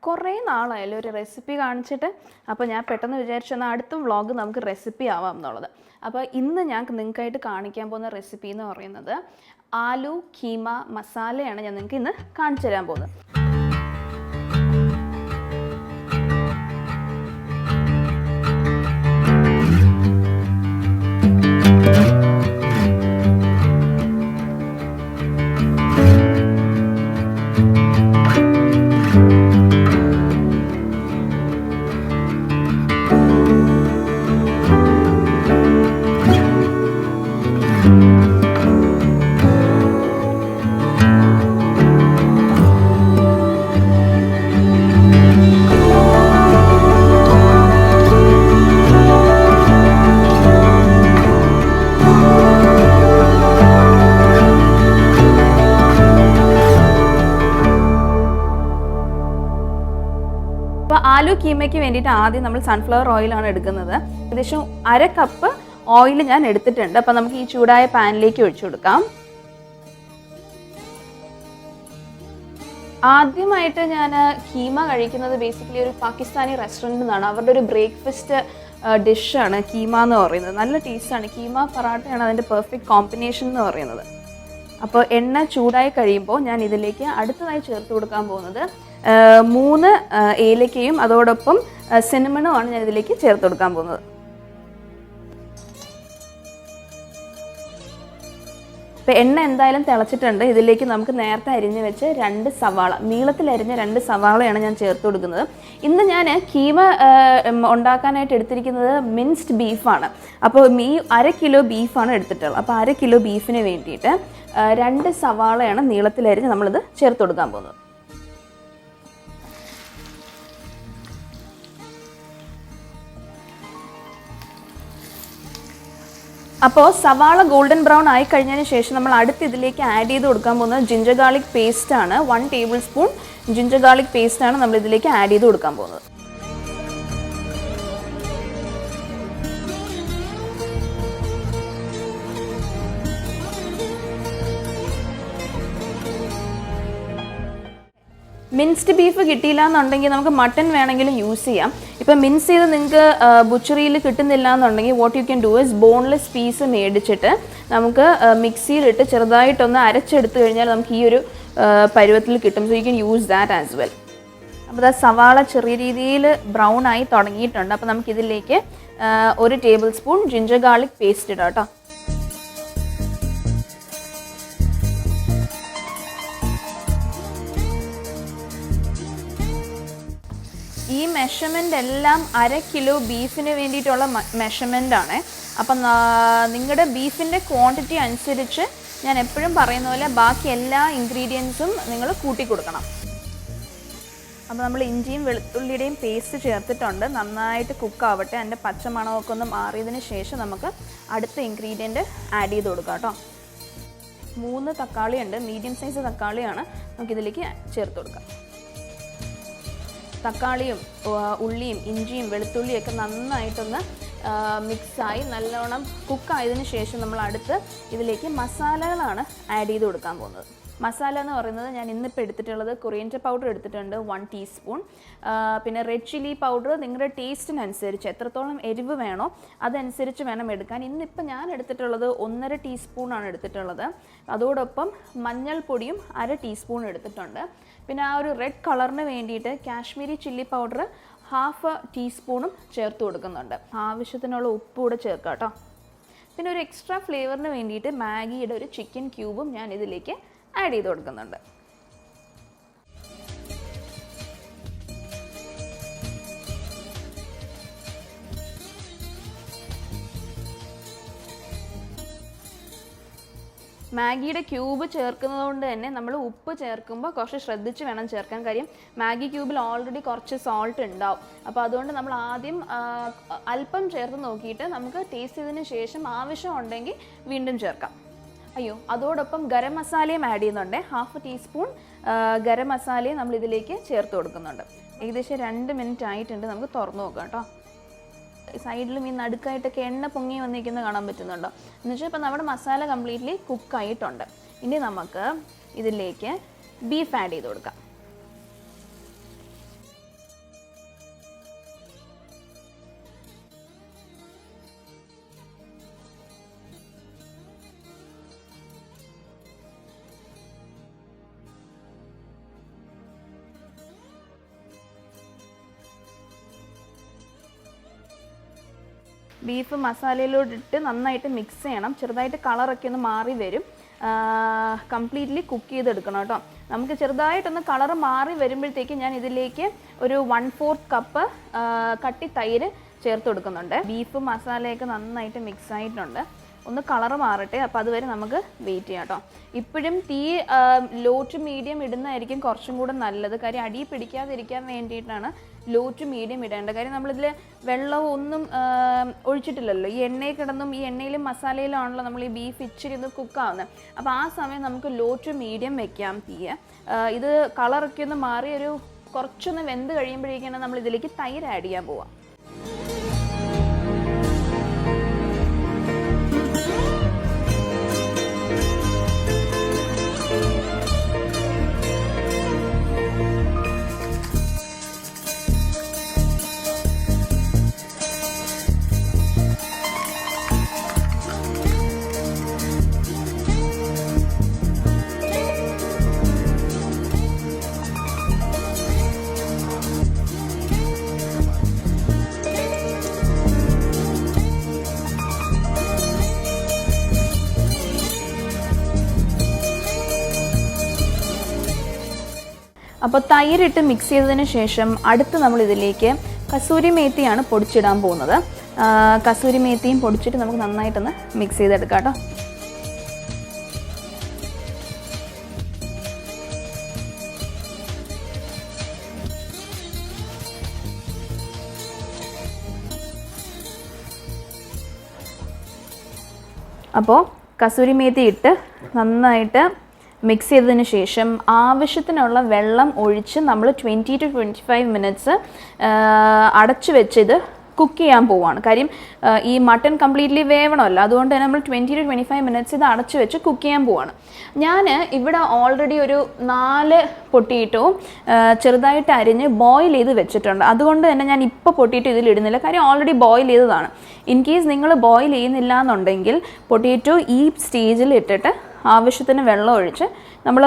കുറേ നാളായാലും ഒരു റെസിപ്പി കാണിച്ചിട്ട്. അപ്പോൾ ഞാൻ പെട്ടെന്ന് വിചാരിച്ചു എന്നാൽ അടുത്ത വ്ളോഗ് നമുക്ക് റെസിപ്പി ആവാം എന്നുള്ളത്. അപ്പോൾ ഇന്ന് ഞാൻ നിങ്ങൾക്കായിട്ട് കാണിക്കാൻ പോകുന്ന റെസിപ്പി എന്ന് പറയുന്നത് ആലു കീമ മസാലയാണ് ഞാൻ നിങ്ങൾക്ക് ഇന്ന് കാണിച്ചു തരാൻ പോകുന്നത്. ആലു കീമയ്ക്ക് വേണ്ടിയിട്ട് ആദ്യം നമ്മൾ സൺഫ്ലവർ ഓയിലാണ് എടുക്കുന്നത്. ഏകദേശം 1/2 കപ്പ് ഓയിൽ ഞാൻ എടുത്തിട്ടുണ്ട്. അപ്പോൾ നമുക്ക് ഈ ചൂടായ പാനിലേക്ക് ഒഴിച്ചു കൊടുക്കാം. ആദ്യമായിട്ട് ഞാൻ കീമ കഴിക്കുന്നത് ബേസിക്കലി ഒരു പാകിസ്ഥാനി റെസ്റ്റോറൻറ്റിൽ നിന്നാണ്. അവരുടെ ഒരു ബ്രേക്ക്ഫാസ്റ്റ് ഡിഷാണ് കീമ എന്ന് പറയുന്നത്. നല്ല ടേസ്റ്റാണ്. കീമ പറാട്ടയാണ് അതിൻ്റെ പെർഫെക്റ്റ് കോമ്പിനേഷൻ എന്ന് പറയുന്നത്. അപ്പോൾ എണ്ണ ചൂടായി കഴിയുമ്പോൾ ഞാൻ ഇതിലേക്ക് അടുത്തതായി ചേർത്ത് കൊടുക്കാൻ പോകുന്നത് 3 ഏലക്കയും അതോടൊപ്പം സിനമണുമാണ് ഞാൻ ഇതിലേക്ക് ചേർത്ത് കൊടുക്കാൻ പോകുന്നത്. അപ്പോൾ എണ്ണ എന്തായാലും തിളച്ചിട്ടുണ്ട്. ഇതിലേക്ക് നമുക്ക് നേരത്തെ അരിഞ്ഞ് വെച്ച് 2 സവാള, നീളത്തിൽ അരിഞ്ഞ 2 സവാളയാണ് ഞാൻ ചേർത്ത് കൊടുക്കുന്നത്. ഇന്ന് ഞാൻ കീമ ഉണ്ടാക്കാനായിട്ട് എടുത്തിരിക്കുന്നത് മിൻസ്ഡ് ബീഫാണ്. അപ്പോൾ 1/2 കിലോ ബീഫാണ് എടുത്തിട്ടുള്ളത്. അപ്പോൾ 1/2 കിലോ ബീഫിന് വേണ്ടിയിട്ട് 2 സവാളയാണ് നീളത്തിലരിഞ്ഞ് നമ്മളിത് ചേർത്ത് കൊടുക്കാൻ പോകുന്നത്. അപ്പോൾ സവാള ഗോൾഡൻ ബ്രൗൺ ആയി കഴിഞ്ഞതിന് ശേഷം നമ്മൾ അടുത്ത് ഇതിലേക്ക് ആഡ് ചെയ്ത് കൊടുക്കാൻ പോകുന്നത് ജിഞ്ചർ ഗാർലിക് പേസ്റ്റാണ്. 1 ടേബിൾ സ്പൂൺ ജിഞ്ചർ ഗാർലിക് പേസ്റ്റാണ് നമ്മൾ ഇതിലേക്ക് ആഡ് ചെയ്ത് കൊടുക്കാൻ പോകുന്നത്. മിൻസ്ഡ് ബീഫ് കിട്ടിയില്ല എന്നുണ്ടെങ്കിൽ നമുക്ക് മട്ടൺ വേണമെങ്കിലും യൂസ് ചെയ്യാം. ഇപ്പം മിൻസ് ചെയ്ത് നിങ്ങൾക്ക് ബുച്ചറിയിൽ കിട്ടുന്നില്ല എന്നുണ്ടെങ്കിൽ what you can do is boneless piece മേടിച്ചിട്ട് നമുക്ക് മിക്സിയിലിട്ട് ചെറുതായിട്ടൊന്ന് അരച്ചെടുത്ത് കഴിഞ്ഞാൽ നമുക്ക് ഈ ഒരു പരുവത്തിൽ കിട്ടും. So you can use that as well. അപ്പോൾ സവാള ചെറിയ രീതിയിൽ ബ്രൗൺ ആയി തുടങ്ങിയിട്ടുണ്ട്. അപ്പോൾ നമുക്കിതിലേക്ക് 1 tablespoon ginger garlic paste ഇടാം കേട്ടോ. ഈ മെഷർമെൻ്റ് എല്ലാം 1/2 കിലോ ബീഫിന് വേണ്ടിയിട്ടുള്ള മെഷർമെൻ്റ് ആണ്. അപ്പം നിങ്ങളുടെ ബീഫിൻ്റെ ക്വാണ്ടിറ്റി അനുസരിച്ച് ഞാൻ എപ്പോഴും പറയുന്ന പോലെ ബാക്കി എല്ലാ ഇൻഗ്രീഡിയൻസും നിങ്ങൾ കൂട്ടി കൊടുക്കണം. അപ്പോൾ നമ്മൾ ഇഞ്ചിയും വെളുത്തുള്ളിയുടെയും പേസ്റ്റ് ചേർത്തിട്ടുണ്ട്. നന്നായിട്ട് കുക്കാവട്ടെ. അതിൻ്റെ പച്ചമണമൊക്കെ ഒന്ന് മാറിയതിന് ശേഷം നമുക്ക് അടുത്ത ഇൻഗ്രീഡിയൻറ്റ് ആഡ് ചെയ്ത് കൊടുക്കാം കേട്ടോ. 3 തക്കാളിയുണ്ട്. മീഡിയം സൈസ് തക്കാളിയാണ് നമുക്കിതിലേക്ക് ചേർത്ത് കൊടുക്കാം. തക്കാളിയും ഉള്ളിയും ഇഞ്ചിയും വെളുത്തുള്ളിയൊക്കെ നന്നായിട്ടൊന്ന് മിക്സായി നല്ലോണം കുക്കായതിനു ശേഷം നമ്മൾ അടുത്ത് ഇതിലേക്ക് മസാലകളാണ് ആഡ് ചെയ്ത് കൊടുക്കാൻ പോകുന്നത്. മസാല എന്ന് പറയുന്നത് ഞാൻ ഇന്നിപ്പോൾ എടുത്തിട്ടുള്ളത് കൊറിയൻഡർ പൗഡർ എടുത്തിട്ടുണ്ട് 1 ടീസ്പൂൺ. പിന്നെ റെഡ് ചില്ലി പൗഡർ നിങ്ങളുടെ ടേസ്റ്റിനനുസരിച്ച് എത്രത്തോളം എരിവ് വേണോ അതനുസരിച്ച് വേണം എടുക്കാൻ. ഇന്നിപ്പോൾ ഞാൻ എടുത്തിട്ടുള്ളത് 1.5 ടീസ്പൂണാണ് എടുത്തിട്ടുള്ളത്. അതോടൊപ്പം മഞ്ഞൾപ്പൊടിയും 1/2 ടീസ്പൂൺ എടുത്തിട്ടുണ്ട്. പിന്നെ ആ ഒരു റെഡ് കളറിന് വേണ്ടിയിട്ട് കാശ്മീരി ചില്ലി പൗഡർ 1/2 ടീസ്പൂണും ചേർത്ത് കൊടുക്കുന്നുണ്ട്. ആവശ്യത്തിനുള്ള ഉപ്പ് കൂടെ ചേർക്കാം കേട്ടോ. പിന്നെ ഒരു എക്സ്ട്രാ ഫ്ലേവറിന് വേണ്ടിയിട്ട് മാഗിയുടെ ഒരു ചിക്കൻ ക്യൂബും ഞാൻ ഇതിലേക്ക് ആഡ് ചെയ്ത് കൊടുക്കുന്നുണ്ട്. മാഗിയുടെ ക്യൂബ് ചേർക്കുന്നത് കൊണ്ട് തന്നെ നമ്മൾ ഉപ്പ് ചേർക്കുമ്പോൾ കുറച്ച് ശ്രദ്ധിച്ച് വേണം ചേർക്കാൻ. കാര്യം മാഗി ക്യൂബിൽ ഓൾറെഡി കുറച്ച് സോൾട്ട് ഉണ്ടാവും. അപ്പോൾ അതുകൊണ്ട് നമ്മൾ ആദ്യം അല്പം ചേർത്ത് നോക്കിയിട്ട് നമുക്ക് ടേസ്റ്റ് ചെയ്തതിന് ശേഷം ആവശ്യമുണ്ടെങ്കിൽ വീണ്ടും ചേർക്കാം. അതോടൊപ്പം ഗരം മസാലയും ആഡ് ചെയ്യുന്നുണ്ട്. 1/2 ടീസ്പൂൺ ഗരം മസാലയും നമ്മൾ ഇതിലേക്ക് ചേർത്ത് കൊടുക്കുന്നുണ്ട്. ഏകദേശം 2 മിനിറ്റ് ആയിട്ടുണ്ട്. നമുക്ക് തുറന്നു നോക്കാം കേട്ടോ. സൈഡിലും ഈ നടുക്കായിട്ടൊക്കെ എണ്ണ പൊങ്ങി വന്നിരിക്കുന്നത് കാണാൻ പറ്റുന്നുണ്ടോ എന്ന് വെച്ചാൽ ഇപ്പോൾ നമ്മുടെ മസാല കംപ്ലീറ്റ്ലി കുക്കായിട്ടുണ്ട്. ഇനി നമുക്ക് ഇതിലേക്ക് ബീഫ് ആഡ് ചെയ്ത് കൊടുക്കാം. ബീഫ് മസാലയിലോട്ടിട്ട് നന്നായിട്ട് മിക്സ് ചെയ്യണം. ചെറുതായിട്ട് കളറൊക്കെ ഒന്ന് മാറി വരും. കംപ്ലീറ്റ്ലി കുക്ക് ചെയ്തെടുക്കണം കേട്ടോ. നമുക്ക് ചെറുതായിട്ടൊന്ന് കളറ് മാറി വരുമ്പോഴത്തേക്ക് ഞാൻ ഇതിലേക്ക് ഒരു 1/4 കപ്പ് കട്ടി തൈര് ചേർത്ത് കൊടുക്കുന്നുണ്ട്. ബീഫ് മസാലയൊക്കെ നന്നായിട്ട് മിക്സ് ആയിട്ടുണ്ട്. ഒന്ന് കളറ് മാറട്ടെ, അപ്പോൾ അതുവരെ നമുക്ക് വെയിറ്റ് ചെയ്യാം കേട്ടോ. ഇപ്പോഴും തീ ലോ ടു മീഡിയം ഇടുന്നതായിരിക്കും കുറച്ചും കൂടെ നല്ലത്. കാര്യം അടി പിടിക്കാതിരിക്കാൻ വേണ്ടിയിട്ടാണ് ലോ ടു മീഡിയം ഇടേണ്ടത്. കാര്യം നമ്മളിതിൽ വെള്ളവും ഒന്നും ഒഴിച്ചിട്ടില്ലല്ലോ. ഈ എണ്ണയിൽ കിടന്നും ഈ എണ്ണയിലും മസാലയിലും ആണല്ലോ നമ്മൾ ഈ ബീഫ് ഇച്ചിരി ഒന്ന് കുക്കാവുന്നത്. അപ്പോൾ ആ സമയം നമുക്ക് ലോ ടു മീഡിയം വെക്കാം തീ. ഇത് കളറൊക്കെ ഒന്ന് മാറി ഒരു കുറച്ചൊന്ന് വെന്ത് കഴിയുമ്പോഴേക്കാണ് നമ്മൾ ഇതിലേക്ക് തൈര് ആഡ് ചെയ്യാൻ പോവാം. അപ്പോൾ തൈരിട്ട് മിക്സ് ചെയ്തതിന് ശേഷം അടുത്ത് നമ്മൾ ഇതിലേക്ക് കസൂരി മേത്തിയാണ് പൊടിച്ചിടാൻ പോകുന്നത്. കസൂരി മേത്തിയും പൊടിച്ചിട്ട് നമുക്ക് നന്നായിട്ടൊന്ന് മിക്സ് ചെയ്തെടുക്കാം കേട്ടോ. അപ്പോൾ കസൂരി മേത്തി ഇട്ട് നന്നായിട്ട് മിക്സ് ചെയ്തതിന് ശേഷം ആവശ്യത്തിനുള്ള വെള്ളം ഒഴിച്ച് നമ്മൾ 20 to 25 മിനിറ്റ്സ് അടച്ചു വെച്ച് ഇത് കുക്ക് ചെയ്യാൻ പോവുകയാണ്. കാര്യം ഈ മട്ടൺ കംപ്ലീറ്റ്ലി വേവണമല്ലോ, അതുകൊണ്ട് തന്നെ നമ്മൾ 20 to 25 മിനിറ്റ്സ് ഇത് അടച്ചു വെച്ച് കുക്ക് ചെയ്യാൻ പോവുകയാണ്. ഞാൻ ഇവിടെ ഓൾറെഡി ഒരു 4 പൊട്ടിയിട്ടവും ചെറുതായിട്ട് അരിഞ്ഞ് ബോയിൽ ചെയ്ത് വെച്ചിട്ടുണ്ട്. അതുകൊണ്ട് തന്നെ ഞാൻ ഇപ്പോൾ പൊട്ടിയിട്ട് ഇതിലിടുന്നില്ല, കാര്യം ഓൾറെഡി ബോയിൽ ചെയ്തതാണ്. ഇൻ കേസ് നിങ്ങൾ ബോയിൽ ചെയ്യുന്നില്ല എന്നുണ്ടെങ്കിൽ പൊട്ടിറ്റോ ഈ സ്റ്റേജിൽ ഇട്ടിട്ട് ആവശ്യത്തിന് വെള്ളം ഒഴിച്ച് നമ്മൾ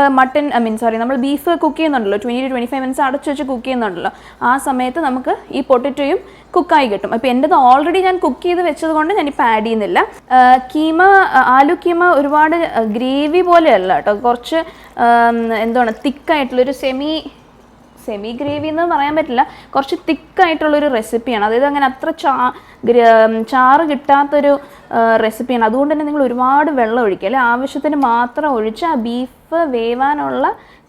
നമ്മൾ ബീഫ് കുക്ക് ചെയ്യുന്നുണ്ടല്ലോ, 20 to 25 മിനിറ്റ്സ് അടച്ചു വെച്ച് കുക്ക് ചെയ്യുന്നുണ്ടല്ലോ, ആ സമയത്ത് നമുക്ക് ഈ പൊട്ടറ്റോയും കുക്കായി കിട്ടും. അപ്പോൾ എൻ്റെത് ഓൾറെഡി ഞാൻ കുക്ക് ചെയ്ത് വെച്ചത് കൊണ്ട് ഞാനിപ്പോൾ ആഡ് ചെയ്യുന്നില്ല. കീമ ആലു കീമ ഒരുപാട് ഗ്രേവി പോലെയല്ല കേട്ടോ, കുറച്ച് തിക്കായിട്ടുള്ളൊരു സെമി ഗ്രേവി എന്ന് പറയാൻ പറ്റില്ല, കുറച്ച് തിക്കായിട്ടുള്ളൊരു റെസിപ്പിയാണ്. അതായത് അങ്ങനെ അത്ര ചാറ് കിട്ടാത്തൊരു റെസിപ്പിയാണ്. അതുകൊണ്ട് തന്നെ നിങ്ങൾ ഒരുപാട് വെള്ളം ഒഴിക്കുക, അല്ലെ ആവശ്യത്തിന് മാത്രം ഒഴിച്ച് ആ ബീഫ് വേവാനുള്ള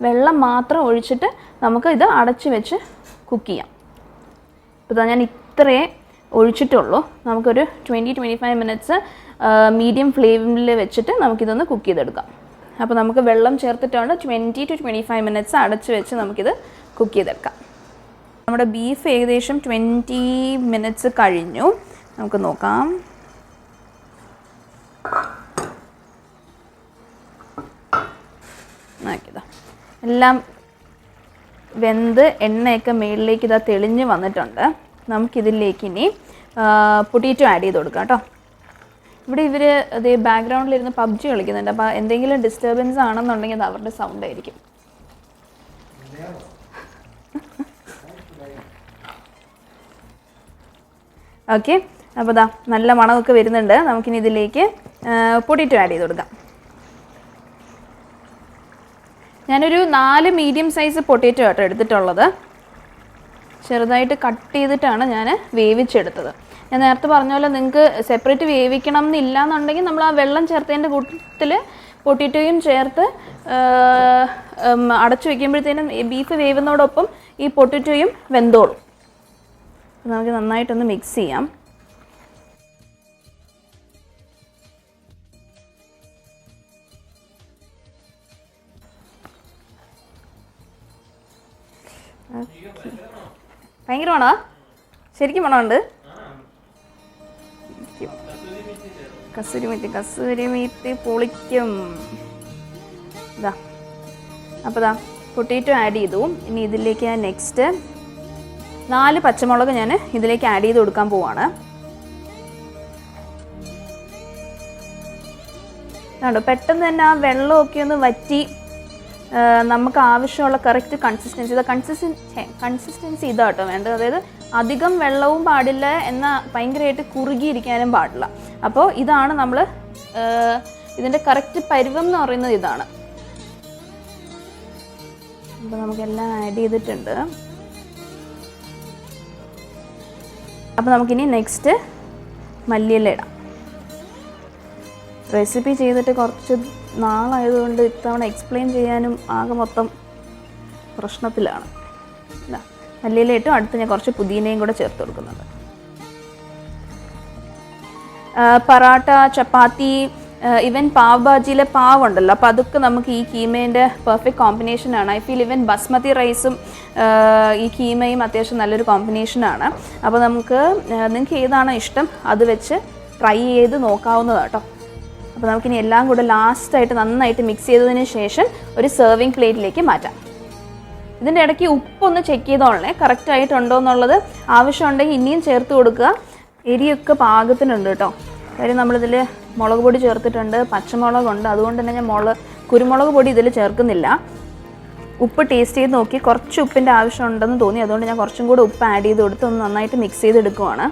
വെള്ളം മാത്രം ഒഴിച്ചിട്ട് നമുക്ക് ഇത് അടച്ച് വെച്ച് കുക്ക് ചെയ്യാം. ഇപ്പോൾ ഞാൻ ഇത്രയേ ഒഴിച്ചിട്ടുള്ളൂ. നമുക്കൊരു 20 to 25 മിനിറ്റ്സ് മീഡിയം ഫ്ലെയിമിൽ വെച്ചിട്ട് നമുക്കിതൊന്ന് കുക്ക് ചെയ്തെടുക്കാം. അപ്പോൾ നമുക്ക് വെള്ളം ചേർത്തിട്ടാണ് 20 to 25 മിനിറ്റ്സ് അടച്ച് വെച്ച് നമുക്കിത് കുക്ക് ചെയ്തെടുക്കാം. നമ്മുടെ ബീഫ് ഏകദേശം 20 മിനിറ്റ്സ് കഴിഞ്ഞു. നമുക്ക് നോക്കാം. നോക്കിയതാ എല്ലാം വെന്ത് എണ്ണയൊക്കെ മുകളിലേക്ക് ഇതാ തെളിഞ്ഞ് വന്നിട്ടുണ്ട്. നമുക്കിതിലേക്ക് ഇനി പൊട്ടറ്റോ ആഡ് ചെയ്ത് കൊടുക്കാം കേട്ടോ. ഇവിടെ ഇവർ അതേ ബാക്ക്ഗ്രൗണ്ടിലിരുന്ന് പബ്ജി കളിക്കുന്നുണ്ട്. അപ്പോൾ എന്തെങ്കിലും ഡിസ്റ്റർബൻസ് ആണെന്നുണ്ടെങ്കിൽ അത് അവരുടെ സൗണ്ട് ആയിരിക്കും. ഓക്കെ, അപ്പോൾ ഇതാ നല്ല മണമൊക്കെ വരുന്നുണ്ട്. നമുക്കിനി ഇതിലേക്ക് പൊട്ടറ്റോ ആഡ് ചെയ്ത് കൊടുക്കാം. ഞാനൊരു 4 മീഡിയം സൈസ് പൊട്ടറ്റോ ആട്ടോ എടുത്തിട്ടുള്ളത്. ചെറുതായിട്ട് കട്ട് ചെയ്തിട്ടാണ് ഞാൻ വേവിച്ചെടുത്തത്. ഞാൻ നേരത്തെ പറഞ്ഞ പോലെ നിങ്ങൾക്ക് സെപ്പറേറ്റ് വേവിക്കണം എന്നില്ല എന്നുണ്ടെങ്കിൽ നമ്മൾ ആ വെള്ളം ചേർത്തതിൻ്റെ കൂട്ടത്തിൽ പൊട്ടറ്റോയും ചേർത്ത് അടച്ചു വയ്ക്കുമ്പോഴത്തേനും ബീഫ് വേവുന്നതോടൊപ്പം ഈ പൊട്ടറ്റോയും വെന്തോളും. നമുക്ക് നന്നായിട്ടൊന്ന് മിക്സ് ചെയ്യാം. ഭയങ്കര മണോ? ശരിക്കും മണമുണ്ട്. കസൂരി മീറ്റ് പൊളിക്കും. ഇതാ അപ്പോൾ ഇതാ പൊട്ടറ്റോ ആഡ് ചെയ്തു. ഇനി ഇതിലേക്ക് ഞാൻ നെക്സ്റ്റ് 4 പച്ചമുളക് ഞാൻ ഇതിലേക്ക് ആഡ് ചെയ്ത് കൊടുക്കാൻ പോവാണ്. കണ്ടോ, പെട്ടെന്ന് തന്നെ ആ വെള്ളമൊക്കെ ഒന്ന് വറ്റി നമുക്ക് ആവശ്യമുള്ള കറക്റ്റ് കൺസിസ്റ്റൻസി ഇതാട്ടോ വേണ്ടത്. അതായത് അധികം വെള്ളവും പാടില്ല, എന്നാൽ ഭയങ്കരമായിട്ട് കുറുകിയിരിക്കാനും പാടില്ല. അപ്പോൾ ഇതാണ് നമ്മൾ ഇതിൻ്റെ കറക്റ്റ് പരുവം എന്ന് പറയുന്നത് ഇതാണ്. അപ്പോൾ നമുക്കെല്ലാം ആഡ് ചെയ്തിട്ടുണ്ട്. അപ്പോൾ നമുക്കിനി നെക്സ്റ്റ് മല്ലിയില ഇടാം. റെസിപ്പി ചെയ്തിട്ട് കുറച്ച് നാളായതുകൊണ്ട് ഇത്തവണ എക്സ്പ്ലെയിൻ ചെയ്യാനും ആകെ മൊത്തം പ്രശ്നത്തിലാണ്. മല്ലിയില ഇട്ടും അടുത്ത് ഞാൻ കുറച്ച് പുതിനയും കൂടെ ചേർത്ത് കൊടുക്കുന്നുണ്ട്. പറാട്ട, ചപ്പാത്തി, ഈവൻ പാവ് ഭാജിയിലെ പാവ് ഉണ്ടല്ലോ, അപ്പോൾ അതൊക്കെ നമുക്ക് ഈ കീമേൻ്റെ പെർഫെക്റ്റ് കോമ്പിനേഷനാണ്. ഐ ഫീൽ ഈവൻ ബസ്മതി റൈസും ഈ കീമയും അത്യാവശ്യം നല്ലൊരു കോമ്പിനേഷനാണ്. അപ്പോൾ നിങ്ങൾക്ക് ഏതാണോ ഇഷ്ടം അത് വെച്ച് ട്രൈ ചെയ്ത് നോക്കാവുന്നതാണ് കേട്ടോ. അപ്പോൾ നമുക്കിനി എല്ലാം കൂടെ ലാസ്റ്റായിട്ട് നന്നായിട്ട് മിക്സ് ചെയ്തതിന് ശേഷം ഒരു സെർവിങ് പ്ലേറ്റിലേക്ക് മാറ്റാം. ഇതിൻ്റെ ഇടയ്ക്ക് ഉപ്പൊന്ന് ചെക്ക് ചെയ്തോളണേ, കറക്റ്റായിട്ടുണ്ടോ എന്നുള്ളത്. ആവശ്യമുണ്ടെങ്കിൽ ഇനിയും ചേർത്ത് കൊടുക്കുക. എരിയൊക്കെ പാകത്തിനുണ്ട് കേട്ടോ. കാര്യം നമ്മളിതിൽ മുളക് പൊടി ചേർത്തിട്ടുണ്ട്, പച്ചമുളകുണ്ട്, അതുകൊണ്ട് തന്നെ ഞാൻ കുരുമുളക് പൊടി ഇതിൽ ചേർക്കുന്നില്ല. ഉപ്പ് ടേസ്റ്റ് ചെയ്ത് നോക്കി, കുറച്ച് ഉപ്പിൻ്റെ ആവശ്യമുണ്ടെന്ന് തോന്നി, അതുകൊണ്ട് ഞാൻ കുറച്ചും കൂടെ ഉപ്പ് ആഡ് ചെയ്ത് കൊടുത്ത് ഒന്ന് നന്നായിട്ട് മിക്സ് ചെയ്തെടുക്കുവാണ്.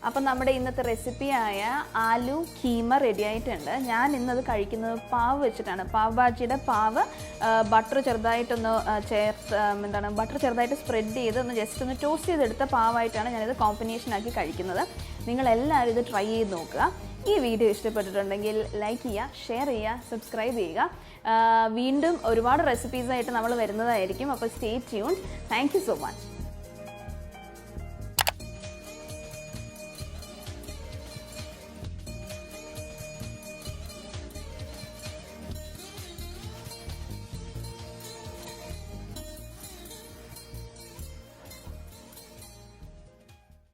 അപ്പം നമ്മുടെ ഇന്നത്തെ റെസിപ്പിയായ ആലു കീമ റെഡി ആയിട്ടുണ്ട്. ഞാൻ ഇന്നത് കഴിക്കുന്നത് പാവ് വെച്ചിട്ടാണ്. പാവ് ഭാജിയുടെ പാവ് ബട്ടർ ചെറുതായിട്ടൊന്ന് ബട്ടർ ചെറുതായിട്ട് സ്പ്രെഡ് ചെയ്ത് ജസ്റ്റ് ഒന്ന് ടോസ്റ്റ് ചെയ്തെടുത്ത പാവായിട്ടാണ് ഞാനിത് കോമ്പിനേഷനാക്കി കഴിക്കുന്നത്. നിങ്ങളെല്ലാവരും ഇത് ട്രൈ ചെയ്ത് നോക്കുക. ഈ വീഡിയോ ഇഷ്ടപ്പെട്ടിട്ടുണ്ടെങ്കിൽ ലൈക്ക് ചെയ്യുക, ഷെയർ ചെയ്യുക, സബ്സ്ക്രൈബ് ചെയ്യുക. വീണ്ടും ഒരുപാട് റെസിപ്പീസായിട്ട് നമ്മൾ വരുന്നതായിരിക്കും. അപ്പോൾ stay tuned. Thank you so much.